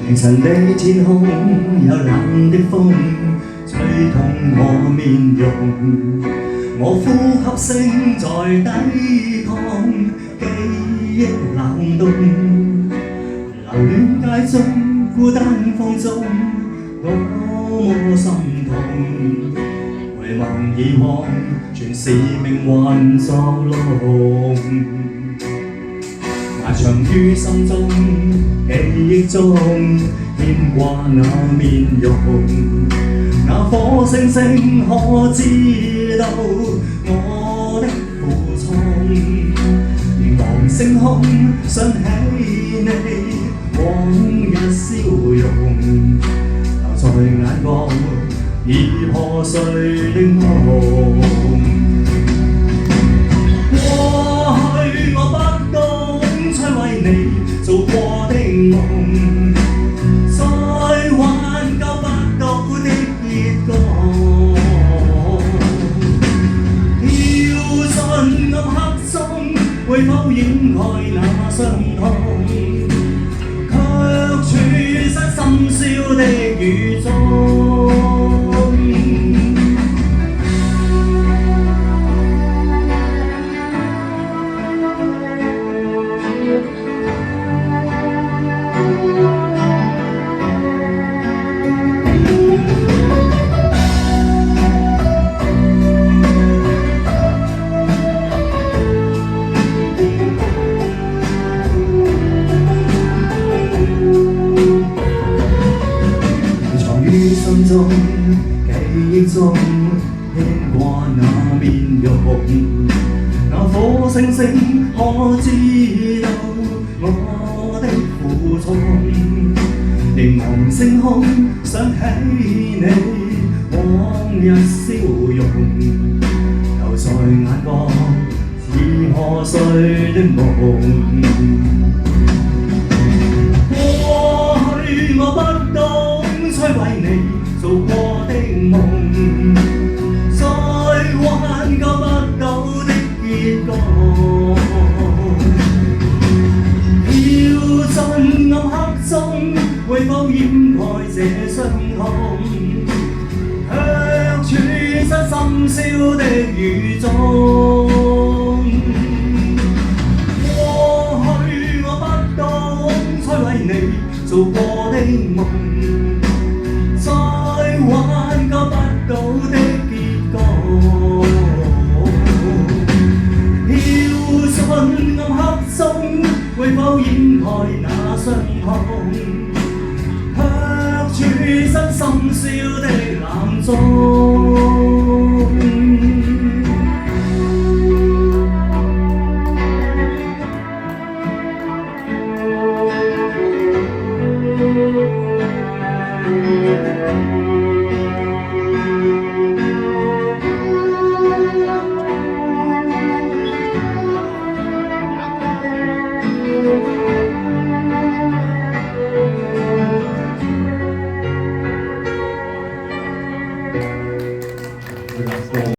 凌晨的天空有冷的風吹痛我面容，我呼吸聲在抵抗記憶冷凍，留戀街中孤單放縱，多麼心痛。回望以往，全是命運作弄。埋藏於心中，記憶中牽掛那面容。那顆星星可知道我的苦衷？凝望星空，想起你往日笑容，留在眼角已破碎的夢。過去我不懂摧毀你做過的夢，再挽救不到的結局。跳進暗黑中，會否掩蓋那傷痛？卻處身深宵的雨中。心中記憶中牽掛那面容，那顆星星可知道我的苦衷？凝望星空，想起你往日笑容，留在眼角已破碎的夢。過去我不懂摧毀你做過的夢，再挽救不到的結局。跳進暗黑中，會否掩蓋這傷痛？卻處身深宵的雨中。過去我不懂摧毀你做過的夢，挽救不到的結局。跳進暗黑中，會否掩蓋那傷痛？卻處身深宵的